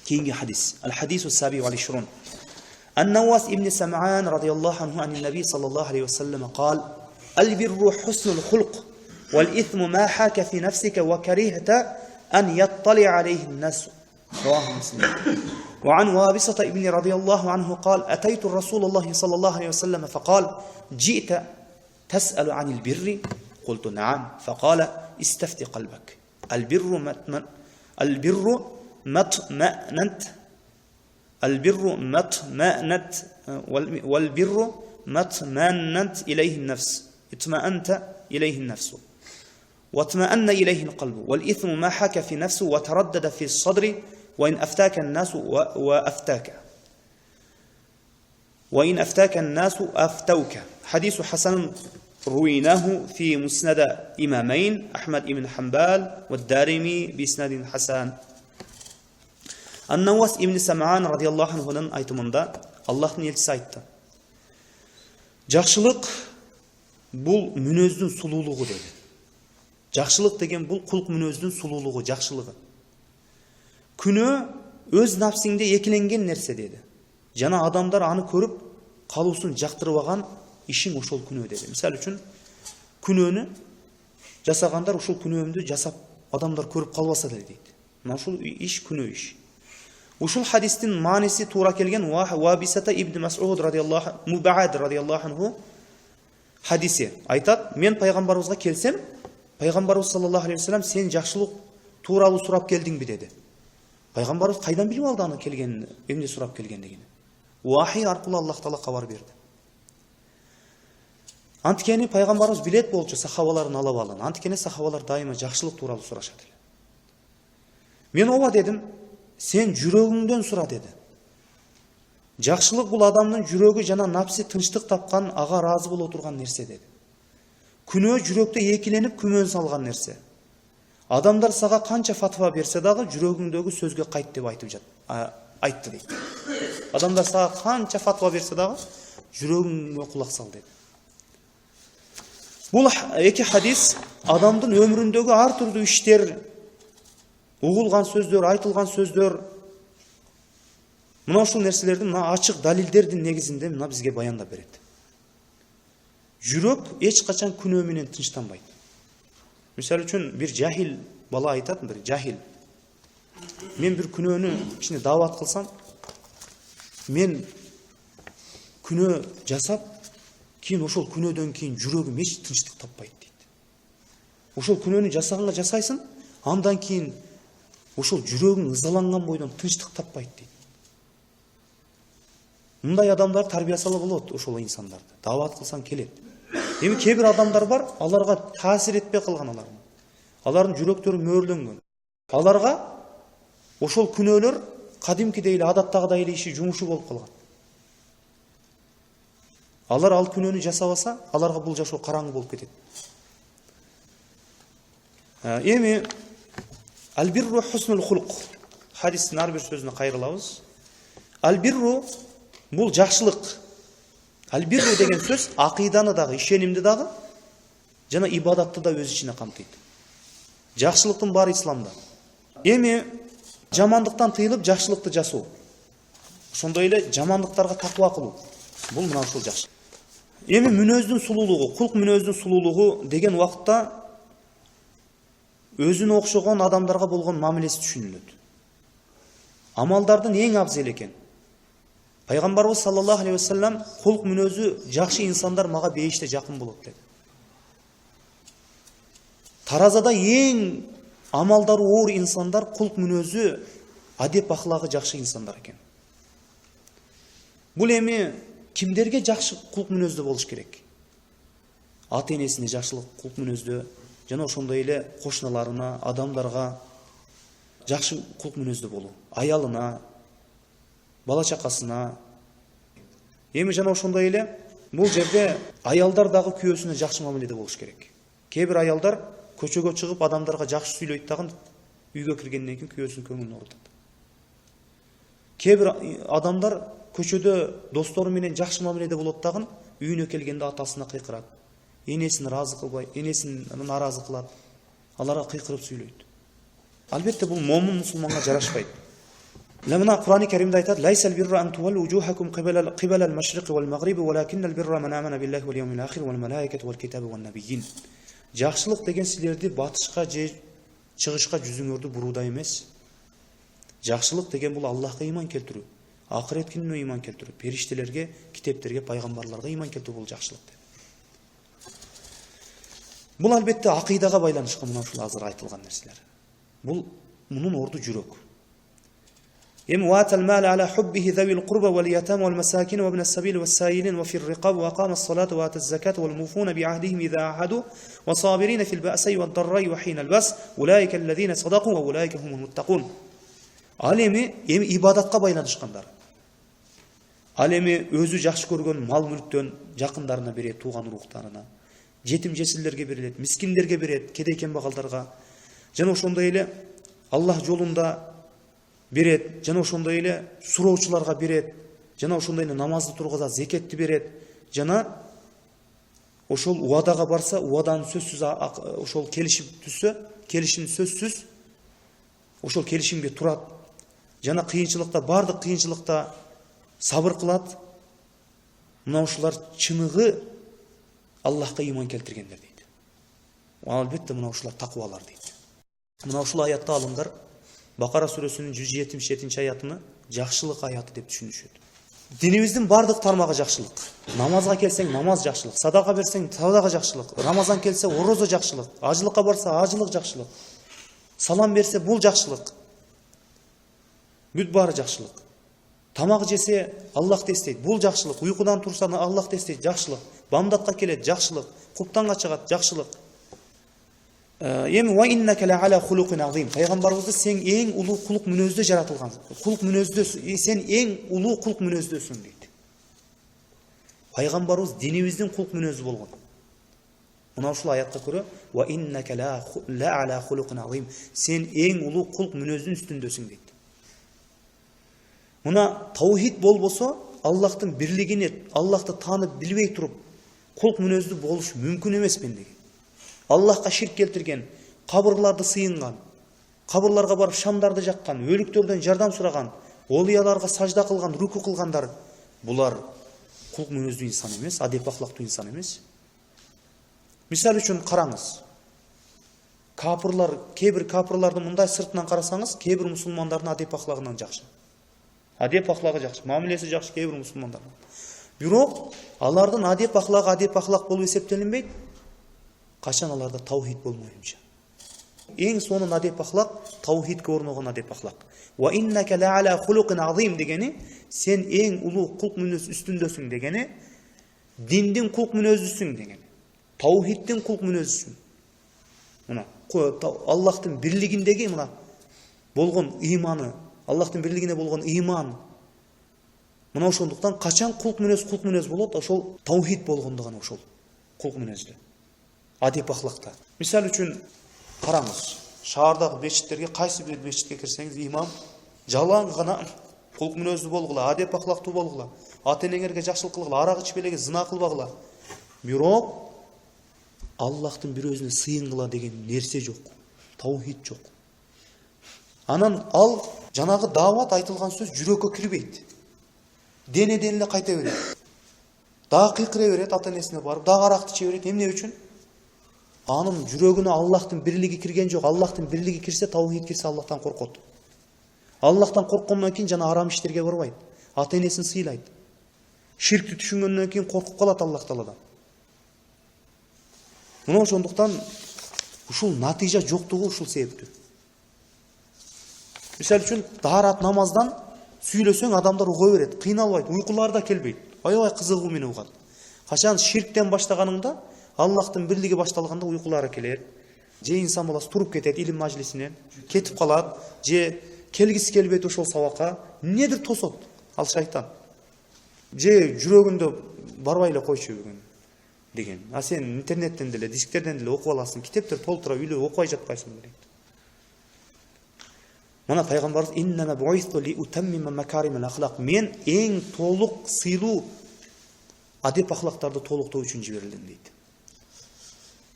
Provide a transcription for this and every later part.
كينجي حديث الحديث السابع والعشرون. النواس ابن سمعان رضي الله عنه عن النبي صلى الله عليه وسلم قال: البر حسن الخلق والإثم ما حاك في نفسك وكرهت أن يطلع عليه الناس. رواه مسلم. وعن وابصة ابن رضي الله عنه قال: أتيت الرسول الله صلى الله عليه وسلم فقال: جئت تسأل عن البر؟ قلت: نعم. فقال: استفت قلبك. البر مطمئنت إليه النفس، اطمأنت إليه النفس واطمأن إليه القلب. والإثم ما حاك في نفسه وتردد في الصدر وإن أفتاك الناس أفتوك. حديث حسن رويناه في مسند إمامين أحمد بن حنبل والدارمي بإسناد حسن. النواس ابن سمعان радиаллаху анхудан айтымында Аллахтың елшісі айтты: Жақшылық бұл мүнөздің сұлулығы деді. Жақшылық деген бұл құлқ мүнөздің сұлулығы, жақшылығы. Күні өз напсыңде екіленген нәрсе деді. Жана адамдар аны көріп, қалусын жақтырып алған ишин ошол күнөө деді. Мисал үчүн күнөөнү жасагандар ошол күнөөмдү жасап адамдар көрүп калбаса дейт. Мына ушул иш күнөө иш. Ушул хадистин мааниси туура келген Вабисата ибн Мас'уд Мубаад радиаллаху анху хадиси айтат: мен пайгамбарыбызга келсем, пайгамбарыбыз саллаллаху алейхи вассалам сен жакшылык тууралуу сурап келдиңби деди. Пайгамбарыбыз кайдан билип алды аны келгенин, эмне сурап келгендигин? Вахий аркылуу Аллах Таала кабар берди. Анткени пайгамбарыбыз билет болчу сахабаларын алып алган. Анткени сахабалар дайыма жакшылык тууралуу сурашат эле. Мен ооба дедим, сен жүрөгүңдөн сура деди. Жакшылык бул адамдын жүрөгү жана напси тынчтык тапкан, ага ыраазы боло турган нерсе деди. Күнөө жүрөктө экиленип күмөн салган нерсе. Адамдар сага канча фатва берсе дагы жүрөгүңдөгү сөзгө кайт деп айтты дейт. Адамдар сага канча фатва берсе дагы жүрөгүңгө кулак сал деди. Бул эки хадис адамдын өмүрүндөгү ар түрдүү иштер, угулган сөздөр, айтылган сөздөр, мына ушул нерселерди мына ачык далилдердин негизинде мына бизге баяндап берет. Жүрөк эч качан күнөө менен тынчтанбайт. Мисалы үчүн бир жахил бала айтат, бир жахил: мен бир күнөөнү кичине даават кылсам, мен күнөө жасап, кийин ошол күнөөдөн кийин жүрөгүм эч тынчтык таппайт дейт. Ошол күнөөнү жасаганга жасайсың, андан кийин ошол жүрөгүң ызаланган бойдон тынчтык таппайт дейт. Мындай адамдар тарбиясала болот, ошол инсандарды. Даават кылсаң келет. Эми кээ бир адамдар бар, аларга таасир этпей калган алар. Алардын жүрөктөрү мөөрлөнгөн. Аларга ошол күнөөлөр кадимкидей эле адаттагыдай эле иши жумушу болуп калган. Алар ал күнөөнү жасабаса, аларга бул жашоо караңгы болуп кетет. Эми Албирру хуснул хулк. Хадистин ар бир сөзүнө кайрылабыз. Албирру бул жакшылык. Албирру деген сөз акыйданы дагы, ишенимди дагы жана ибадатты да өз ичине камтыйт. Жакшылыктын баары исламда. Эми жамандыктан тыйылып жакшылыкты жасоо. Ошондой эле жамандыктарга таква кылуу. Бул мына ушул жакшылык. Эми мүнөздүн сулуулугу, кулк мүнөздүн сулуулугу деген убакытта өзүнө окшогон адамдарга болгон мамилеси түшүнүлөт. Амалдардын эң абзел экен. Пайгамбарыбыз саллаллаху алейхи вассалам кулк мүнөзү жакшы инсандар мага бейиште жакын болот деди. Таразада эң амалдары оор инсандар кулк мүнөзү, адеп ахлагы жакшы инсандар экен. Бул эми кимдерге жакшы кулк мүнөздө болуш керек? Ата энесине жакшылык кулк мүнөздө, жана ошондой эле кошуналарына, адамдарга жакшы кулк мүнөздө болуу. Аялына, бала чакасына. Эми жана ошондой эле бул жерде аялдар дагы күйөөсүнө жакшы мамиледе болуш керек. Кээ бир аялдар көчөгө чыгып адамдарга жакшы сүйлөйт дагы үйгө киргенден кийин күйөөсүнүн көңүлүн оорутат. Кээ бир адамдар көчөдө достору менен жакшы мамиледе болот дагы үйүнө келгенде атасына кыйкырат. Энесин ыраазы кылбай, энесин наразы кылат. Аларга кыйкырып сүйлөйт. Албетте бул момун мусулманга жарашпайт. Lamına Kur'an-ı Kerim'de aytat: "Laysal birra an tuwallu wujuhakum qibala al-mashriqi wal-maghribi, walakinnal birra man amana billahi wal yawmil akhir wal malaikati wal kitabi wan nabiyyin." Жақсылық деген силерди батышқа же чыгышка жүзүңөрдү буруудай эмес. Жақсылық деген бул Аллахка иман келтирүү, акырет күнүнө иман келтирүү, периштелерге, китептерге, пайгамбарларга иман келтирүү бул жақсылық. Бул албетте акыйдага байланышкан мына ушул азыр айтылган нерселер. Бул мунун орду жүрөк. وآتى المال على حبه ذوي القربى واليتامى والمساكين وابن السبيل والسائلين وفي الرقاب وأقام الصلاة وآتى الزكاة والموفون بعهدهم إذا عاهدوا والصابرين في البأساء والضراء وحين البأس أولئك الذين صدقوا وأولئك هم المتقون. Алеми ибадатка байланышкандар. Алеми өзү жакшы көргөн мал мүлктөн жакындарына берет, тууган уруктарына, жетим жесирлерге берилет, мискиндерге берет, кедей кембагалдарга. Жана ошондой эле Аллах жолунда берет, жана ошондой эле суроочуларга берет, жана ошондой эле намазды тургузат, зекетти берет, жана ошол уадага барса, уаданын сөзсүз ошол келишим түзсө, келишим сөзсүз ошол келишимге турат. Жана кыйынчылыкта, бардык кыйынчылыкта сабыр кылат. Мына ушулар чыныгы Аллахка иман келтиргендер дейт. Албетте мына ушулар такыбалар дейт. Мына ушул аятта алымдар Бакара сүрөсүнүн 177 аятыны жакшылык аяты деп түшүнүшөт. Динибиздин бардык тармагы жакшылык. Намазга келсең намаз жакшылык, садака берсең садака жакшылык, Рамазан келсе орозо жакшылык, ажылыкка барса ажылык жакшылык, салам берсе бул жакшылык. Бүт баары жакшылык. Тамак жесе Аллахты эстейт, бул жакшылык. Уйкудан турса Аллахты эстейт, жакшылык. Бамдатка келет, жакшылык. Куптанга чыгат, жакшылык. Ва иннака ла ала хулукин азим. Пайгамбарыбызды сен эң улуу кулук мүнөздө жаратылган. Кулук мүнөздө сен эң улуу кулук мүнөздөсүң дейт. Пайгамбарыбыз динибиздин кулук мүнөзү болгон. Мына ушул аятка көрө ва иннака ла ала хулукин азим. Сен эң улуу кулук мүнөздүн үстүндөсүң дейт. Мына таухид болбосо, Аллахтын бирлигини, Аллахты таанып билбей туруп, кулук мүнөздүү болуш мүмкүн эмес бенdeги. Аллахка ширк келтирген, кабырларды сыйынган, кабырларга барып шамдарды жаккан, өлүктөрдөн жардам сураган, олияларга сажда кылган, руку кылгандар, булар кулук мүнөздүү инсан эмес, адеп ахлактуу инсан эмес. Мисал үчүн караңыз. Капырлар, кээ-бир капырларды мындай сыртынан карасаңыз, кээ-бир мусулмандардын адеп ахлагынан жакшы. Адеп ахлагы жакшы, мамилеси жакшы кээ-бир мусулмандардын. Бирок алардын адеп ахлак болуп эсептелинбейт. Качан аларда таухид болмойынча. Эң сонун адеп ахлак таухидке орногон адеп ахлак. Ва иннака ла ала хулукин азим дегени сен эң улуу кулк мүнөз үстүндөсүң дегени диндин кулк мүнөзүсүң дегени. Таухиддин кулк мүнөзүсүң. Мына Аллахтын бирлигиндеги мына болгон ыйманы, Аллахтын бирлигине болгон ыйман. Мына ошондуктан качан кулк мүнөз болот, ошол таухид болгондо гана ошол кулк мүнөздө. Адеп ахлакта. Мисал үчүн караңыз, шаардагы мечиттерге кайсы бир мечитке кирсеңиз имам жалаң гана кулк мүнөздүү болгула, адеп ахлактуу болгула, ата-энеңерге жакшылык кылгыла, арак ичпелеге, зына кылбагыла. Бирок Аллахтын бир өзүнө сыйынгыла деген нерсе жок. Таухид жок. Анан ал жанагы даават айтылган сөз жүрөккө кирбейт. Денеден эле кайта берет. Дагы кыйкыра берет, ата-энесине барып, дагы аракты иче берет. Эмне үчүн? Анын жүрөгүнө Аллахтын бирлиги кирген жок. Аллахтын бирлиги кирсе, таухид кирсе Аллахтан коркот. Аллахтан корккондон кийин жана арам иштерге барбайт. Ата-энесин сыйлайт. Ширкти түшүнгөндөн кийин коркуп калат Аллах Тааладан. Мына ошондуктан ушул натыйжа жоктугу ушул себептүү. Мисал үчүн даарат намаздан сүйлөсөң адамдар уга берет, кыйналбайт, уйкулары да келбейт. Аябай кызыгуу менен угат. Качан ширктен баштаганыңда, Аллахтын бирлиги башталганда уйкулары келет. Же инсан баласы туруп кетет илим мажлисинен, кетип калат, же келгиси келбейт ошол сабакка, эмнедир тосот ал шайтан. Же жүрөгүндө барбай эле койчу деген. А сен интернеттен деле, дисктерден деле окуп аласың, китептер толтура үйлө окубай жатпайсың дейт. Мына пайгамбарыбыз иннама буйсту ли утаммима макаримал ахлак. Мен эң толук сыйлуу адеп ахлактарды толуктоо үчүн жиберилдим дейт.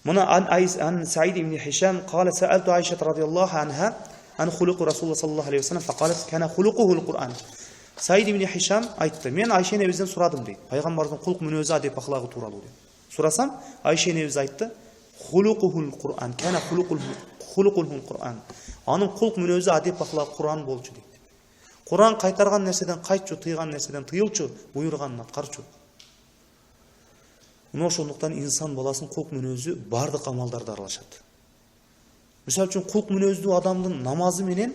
Мына ан Саид ибн Хишам قال سألت عائشة رضي الله عنها an khuluqu Rasulullah sallallahu aleyhi ve sellem faqalat kana khuluquhul Kur'an. Said ibn Hişam aytты. Men Ayşe enebізден сұрадым дейді. Пайғамбардың құлқ мінезі адеп ақылағы туралы дейді. Сұрасам, Ayşe enebіз айтты, khuluquhul Kur'an, kana khuluquhul Kur'an. Аның құлқ мінезі адеп ақылағы Құран болчу дейді. Құран қайтарған нәрседен қайтчу, тыйған нәрседен тыйылчу, бұйырғанын атқарчу. Мына ошондуктан инсан баласының құлқ мінезі бардық амалдарды аралашады. Мисалы үчүн құлқ мінезді адамдың намазы менен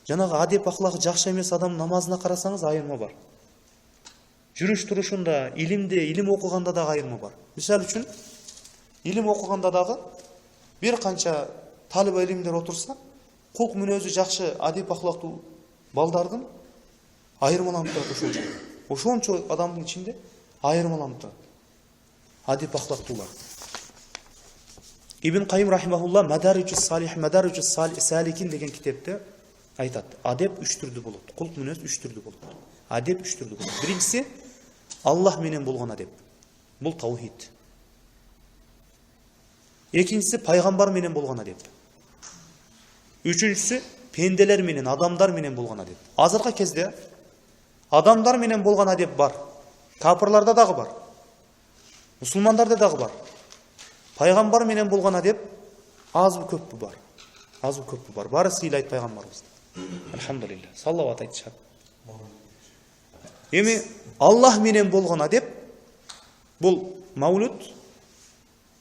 жанагы адеп акылакы жакшы эмес адам намазына карасаңыз айырма бар. Жүрүш турушунда, илимде, илим окуганда да айырма бар. Мисалы үчүн илим окуганда дагы бир канча талип илимдер отурса, құлқ мүнөзү жакшы адеп акылактуу балдардын айырмаланып турат ошончо адамдын ичинде айырмаланып турат. Адеп акылактуулар. Ибн Кайым рахимахулла Мадариджус Саликин деген китепте айтат. Адеп үч түрдүү болот. Құлқ мүнөз үч түрдүү болот. Адеп үч түрдүү болот. Биринчиси Аллах менен болгон адеп. Бул таухид. Экинчиси пайгамбар менен болгон адеп. Үчүнчүсү пенделер менен, адамдар менен болгон адеп. Азыркы кезде адамдар менен болгон адеп бар. Капырларда дагы бар. Мусулмандарда дагы бар. Пайгамбар менен болгон адеп азбы көппү бар. Азбы көппү бар. Бары сыйлайт пайгамбарыбыз. Алхамдулилла. Саллават айтышат. Эми Аллах менен болгон адеп бул маулуд,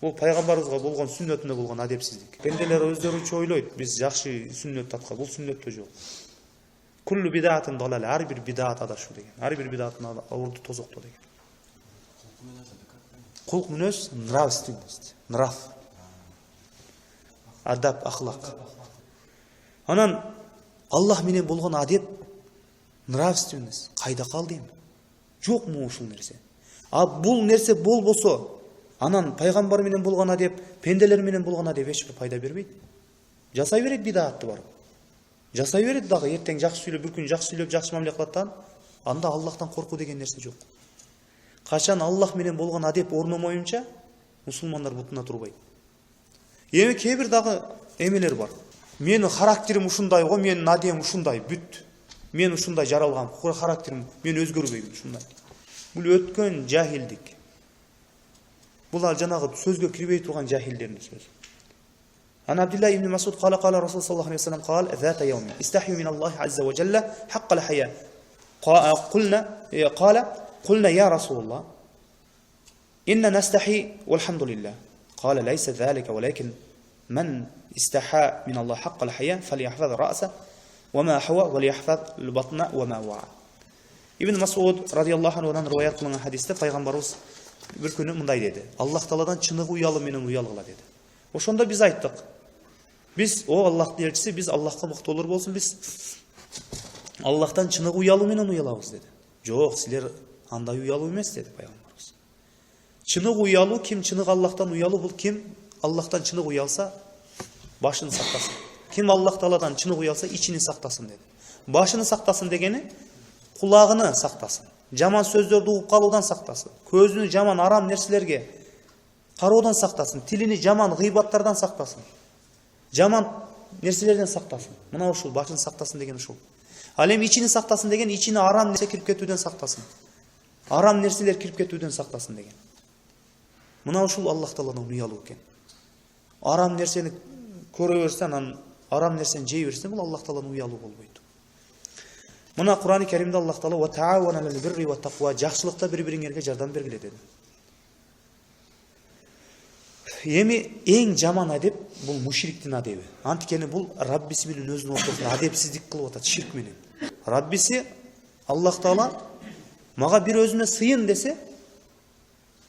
бул пайгамбарыбызга болгон сүннөтүндө болгон адепсиздик. Пенделер өздөрүнчө ойлойт, биз жакшы сүннөт таткан, бул сүннөттө жок. Куллу бидатын далал, ар бир бидат адашуу деген. Ар бир бидаттын орду тозоктоо деген. Құлқ мүнөз нравственность, нрав. Адап, ахлак. Анан Аллах менен болгон адеп нравственность кайда калды эми? Жок му ушул нерсе? А бул нерсе болбосо, анан пайгамбар менен болгон адеп, пенделер менен болгон адеп эч бир пайда бербейт. Жасай берет бидатты бар. Жасай берет дагы эртең жакшы сүйлөп, бир күн жакшы сүйлөп, жакшы мамиле кылаттан, анда Аллахтан коркуу деген нерсе жок. Качан Аллах менен болгон адеп орномоюнча, мусулмандар бутуна турбайт. Эми кээ бир дагы эмелер бар. Менин характерим ушундай го, менин адем ушундай, бүт. Мен ушундай жаралгам, характерим мен өзгөрбөйм ушундай. Бул өткөн жахилдик. Бул жанагы сөзгө кирбей турган жахилдердин сөзү. Ан Абдулла ибн Масуд кала Расул саллаллаху алейхи ва саллям кал зата яуми истахию мин Аллахи азза ва жалла хакка ал-хая. قلنا يا رسول الله إن نستحي والحمد لله قال ليس ذلك ولكن من استحى من الله حق الحياة فليحفظ رأسه وما حوى وليحفظ البطن وما وعى. Ибн Масуд радиаллаху анхудан риwayat кылган хадисте пайгамбарыбыз бир күнү мындай деди. Аллах Тааладан чыныгы уялы менен уялгыла деди. Ошондо биз айттык. Биз о Аллахтын элчиси, биз Аллахка мактоолор болсун, биз Аллахтан чыныгы уялы менен уялабыз деди. Жок, силер андай уялуу эмес деди пайгамбарыбыз. Чыныгы уялуу ким чыныгы Аллахтан уялуу, бул ким Аллахтан чыныгы уялса башын сактасын. Ким Аллах Тааладан чыныгы уялса ичини сактасын деди. Башын сактасын дегени кулагын сактасын. Жаман сөздөрдү угуп калуудан сактасын. Көзүнү жаман арам нерселерге кароодан сактасын. Тилини жаман гыйбаттардан сактасын. Жаман нерселерден сактасын. Мына ушул башын сактасын деген ушул. Ал эми ичини сактасын деген ичине арам нерсе кирип кетүүдөн сактасын. Арам нерселер кирип кетүүдөн сактасын деген. Мына ушул Аллах Тааладан уялуу экен. Арам нерсени көрө берсең, анан арам нерсени жей берсең, бул Аллах Тааладан уялуу болбойт. Мына Кур'ан-ы Каримде Аллах Таала ва таавана алал бирри ва тақва, жакшылыкта бири-бириңерге жардам бергиле деди. Эми эң жаман адеп бул мушриктин адеби. Анткени бул Раббиси менен өзүнүн ортосунда адепсиздик кылып атат, ширк менен. Раббиси Аллах Таала мага бир өзүнө сыйын десе,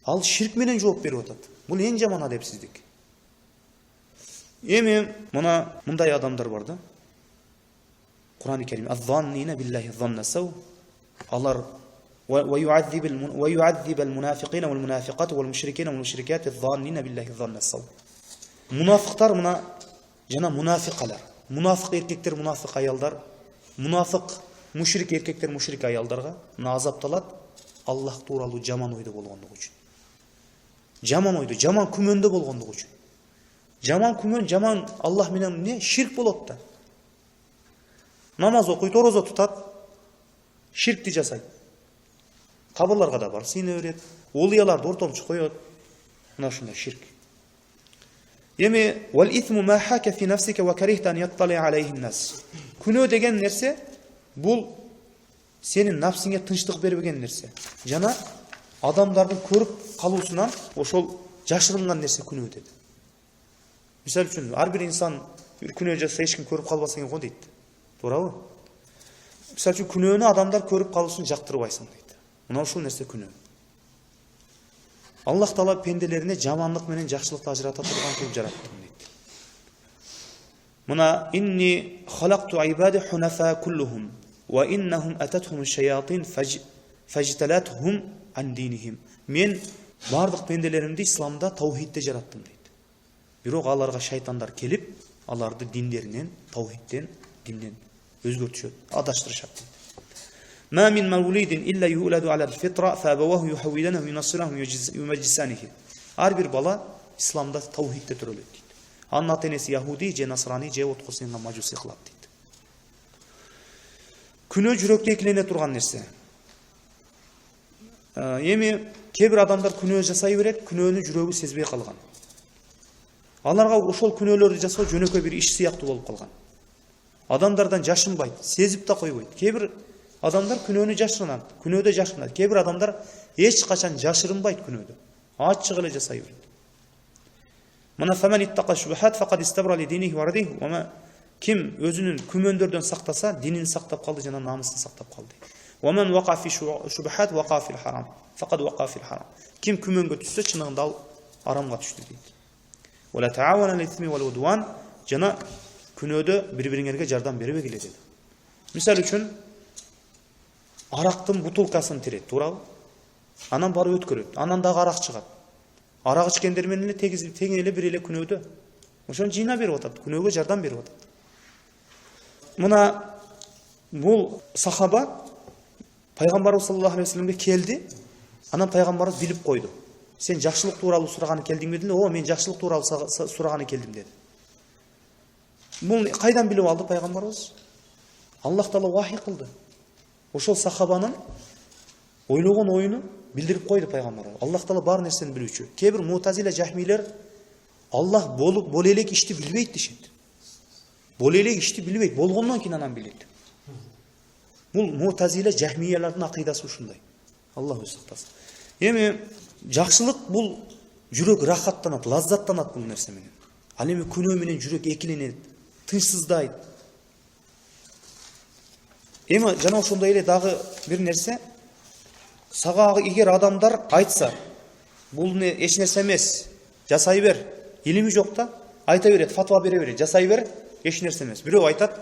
ал ширк менен жооп берип атат. Бул эң жаман адепсиздик. Эми мына мындай адамдар бар да. Кур'ан-ы Карим az-zannina billahi zanna saw. Алар ويعذب المنافقين والمنافقات والمشركين والمشركات الظانين بالله ظن السوء. Мунафиктар мына жана мунафикалар. Мунафик эркектер, мунафик аялдар, мунафик мушрик эркектер, мушрик аялдарга азапталат Аллах тууралуу жаман ойдо болгондугу үчүн. Жаман ойдо, жаман күмөндө болгондугу үчүн. Жаман күмөн, жаман Аллах менен ширк болот да. намаз окуйт, орозо тутат, ширкти жасайт. Кабырларга да бар, сыйына берет, олияларды ортомчу коет. Мына ушундай ширк. Эми вал исму ма хака фи нафсика ва карихта ан яттали алейхи нас. Күнөө деген нерсе бул сенин нафсиңе тынчтык бербеген нерсе. Жана адамдардын көрүп калуусунан ошол жашырылган нерсе күнөө деди. Мисал үчүн ар бир инсан бир күнөө жасаса эч ким көрүп калбаса экен го дейт. Туурабы? Мисал үчүн күнөөнү адамдар көрүп калуусун жактырбайсың дейт. Мына ушул нерсе күнөө. Аллах Таала пенделерине жамандык менен жакшылыкты ажырата турган кылып жаратты дейт. Мына инни халакту ибади хунафа куллухум ва иннахум ататхум шаятин фажталатхум ан динихим. Мен бардык пенделеримди исламда таухидте жараттым дейт. Бирок аларга шайтандар келип, аларды диндеринен, таухидтен, динден өзгөртүшөт, адаштырышат дейт. ما من مولود إلا يولد على الفطرة فأبواه يحولانه وينصرانه ويمجسانه. Ар бир бала исламда таухидте төрөлөт дейт. Анын ата-энеси яхуди же насрани же откосуңа мажуси кылат дейт. Күнөө жүрөктө экилене турган нерсе. Эми кээ бир адамдар күнөө жасай берет, күнөөнү жүрөгү сезбей калган. Аларга ошол күнөөлөрдү жасоо жөнөкөй бир иш сыяктуу болуп калган. Адамдардан жашынбайт, сезип да койбойт. Кээ бир адамдар күнөөнү жашырынат, күнөөдө жашырынат. Кээ бир адамдар эч качан жашырынбайт күнөөдө. Ачык эле жасай берет. Мына фаман иттаqa шубахат фақад истабра ли динихи ва радихи. Ким өзүнүн күмөндөрдөн сактаса, динин сактап калды жана намысын сактап калды. Ва ман ваqa фи шубахат ваqa фил харам. Фақад ваqa фил харам. Ким күмөнгө түшсө, чынында ал арамга түштү дейт. Ва ла таавана лил исми вал удван. Жана күнөөдө бири-бириңерге жардам бербегиле деди. Мисал үчүн арактын бутылкасын тирет, туурабы? Анан барып өткөрөт. Анан дагы арак чыгат. Арак ичкендер менен эле тең эле бир эле күнөөдө. Ошон жыйна берип атат, күнөөгө жардам берип атат. Мына бул сахаба пайгамбарыбыз саллаллаху алейхи вассаламга келди. Анан пайгамбарыбыз билип койду. Сен жакшылык тууралуу сураганы келдиңби деди. О, мен жакшылык тууралуу сураганы келдим деди. Бул кайдан билип алды пайгамбарыбыз? Аллах Таала вахий кылды. Ошол сахабанын ойлогон оюну билдирип койду пайгамбар. Аллах Таала бар нерсени билүүчү. Кээ бир мутазила жахмилер Аллах болуп элек ишти билбейт дешет. Болуп элек ишти билбейт, болгондон кийин анан билет. Бул мутазила жахмиялардын акыйдасы ушундай. Аллах өзү сактасын. Эми жакшылык бул жүрөк рахаттанат, лаззаттанат бул нерсе менен. Ал эми күнөө менен жүрөк экиленет, тынчсыздайт. Эми жана ошондой эле дагы бир нерсе, сага эгер адамдар айтса, бул эч нерсе эмес, жасай бер, илими жок да, айта берет, фатва бере берет, жасай бер, эч нерсе эмес. Бирөө айтат,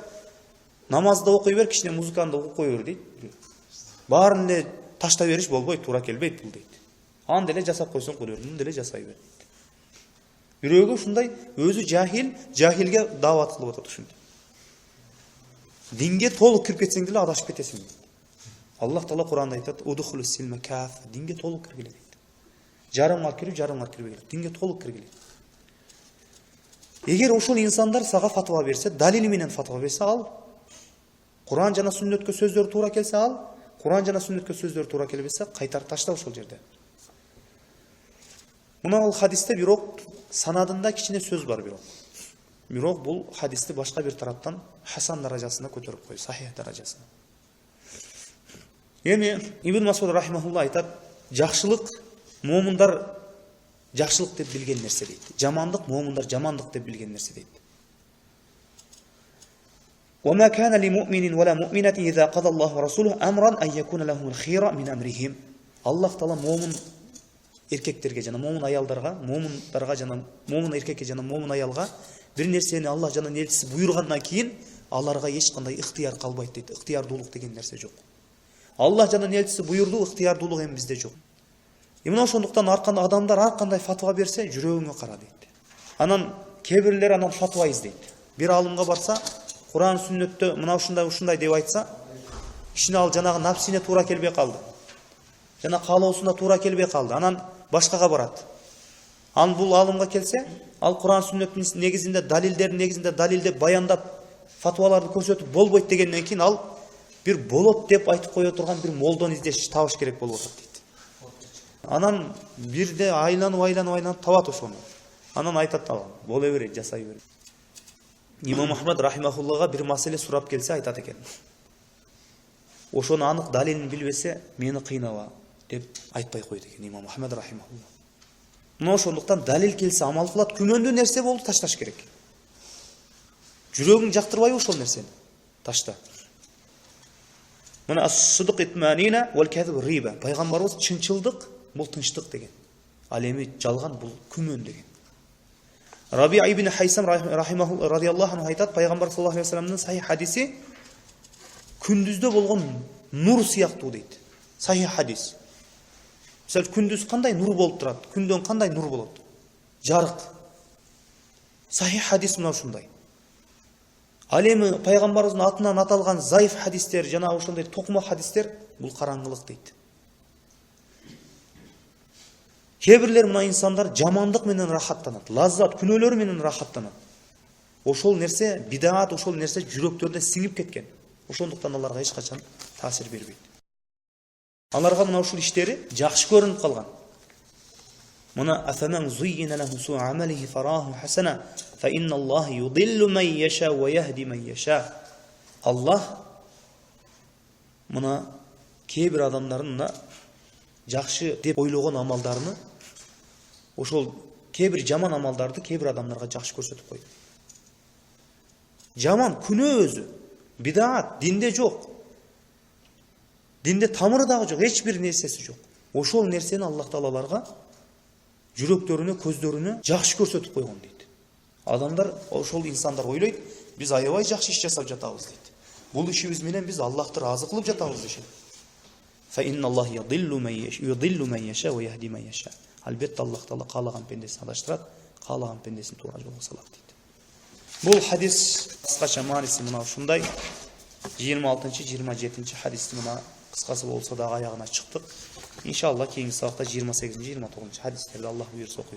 намазды окуй бер, кичине музыканы да окуй бер дейт. Баарын эле таштай бериш болбойт, туура келбейт бул дейт. Аны деле жасап койсоң кылыр, муну деле жасай бер дейт. Бирөөгө ушундай өзү жахилге даават кылып атат ушундай. Динге толук кирип кетсең деле адашып кетесиң. Аллах Таала Куранда айтат: "Удхулу силма каф", динге толук киргиле дейт. Жарымга кирбей, динге толук киргиле. Эгер ошол инсандар сага фатва берсе, далили менен фатва берсе, ал Куран жана сүннөткө сөздөр туура келсе, ал Куран жана сүннөткө сөздөр туура келбесе, кайтар ташта ошол жерде. Мына ал хадисте бирок санадында кичине сөз бар бирок. Бирок бул хадисти башка бир тараптан хасан даражасына көтөрүп кой, сахих даражасына. Эми Ибн Масуд рахимахулла айтат, жакшылык момундар жакшылык деп билген нерсе дейт. Жамандык момундар жамандык деп билген нерсе дейт. وما كان لمؤمن ولا مؤمنة إذا قضى الله ورسوله أمرا أن يكون لهم الخيرة من أمرهم. Аллах Таала момун эркектерге жана момун аялдарга, момундарга жана момун эркекке жана момун аялга бир нерсени Аллах жана элчиси буйругандан кийин аларга эч кандай ыктыяр калбайт дейт. Ыктыярдуулук деген нерсе жок. Аллах жана элчиси буйрду, ыктыярдуулук эми бизде жок. Эмне ошондуктан арканда адамдар ар кандай фатва берсе, жүрөгүңө кара дейт. Анан кээ бирлер анан фатва издейт. Бир алымга барса, Куран сүннөттө мына ушундай деп айтса, кишине ал жанагы нафсине туура келбей калды. Жана каалоосуна туура келбей калды. Анан башкага барат. Бул алымга келсе, ал Куран сүннөттүн негизинде, далилдердин негизинде далилдеп баяндап фатуаларды көрсөтүп болбойт дегенден кийин ал бир болот деп айтып кое турган бир молдону издеш табыш керек болуп атат дейт. Анан бирде айланып табат ошону. Анан айтат ал, боло берет, жасай берет. Имам Ахмад рахимахуллага бир маселе сурап келсе айтат экен. Ошону анык далилин билбесе, мени кыйнава деп айтпай койду экен Имам Ахмад рахимахулла. Мына ошондуктан далил келсе амал кылат, күмөндүү нерсе болду ташташ керек. Жүрөгүң жактырбайбы ошол нерсени? Ташта. Мына ас-сыдык итманина вал кадиб риба. Пайгамбарыбыз чынчылдык бул тынчтык деген. Ал эми жалган бул күмөн деген. Раби ибн Хайсам рахимахулла радиаллаху анху айтат, пайгамбар саллаллаху алейхи ва салламдын сахих хадиси күндүздө болгон нур сыяктуу дейт. Сахих хадис. Мисалы күндүз кандай нур болуп турат? Күндөн кандай нур болот? Жарык. Сахих хадис мына ушундай. Ал эми пайгамбарыбыздын атынан аталган заиф хадистер, жана ошондой токмо хадистер бул караңгылык дейт. Кебирлер мына инсандар жамандык менен рахаттанат, лаззат, күнөөлөр менен рахаттанат. Ошол нерсе бидаат, ошол нерсе жүрөктөрүнө сиңип кеткен. Ошондуктан аларга эч качан таасир бербейт. Аларга мына ушул иштери жакшы көрүнүп калган. Мына афаман зуйина лаху су амалихи фараху хасана фа инналлаха юдиллу ман яша ва яхди ман яша. Аллах мына кээ-бир адамдардын мына жакшы деп ойлогон амалдарыны, ошол кээ-бир жаман амалдарды кээ-бир адамдарга жакшы көрсөтүп койду. Жаман күнөө өзү, бидаат динде жок. Динде тамыры дагы жок, эч бир нерсеси жок. Ошол нерсени Аллах таалаларга жүрөктөрүнө, көздөрүнө жакшы көрсөтүп койгон дейт. Адамдар, ошол инсандар ойлойт, биз аябай жакшы иш жасап жатабыз дейт. Бул ишибиз менен биз Аллахты разы кылып жатабыз дешет. Фа инналлаха юдиллу ман яша ва яхди ман яша. Албетте Аллах таала каалаган пендесин адаштырат, каалаган пендесин туура жолго салат дейт. Бул хадис кыскача мааниси мына ушундай. 26-27 хадисти мына кыскасы болсо дагы аягына чыктык. Иншалла кийинки сабакта 28-29 хадистерди Аллах буйрса окуйбуз.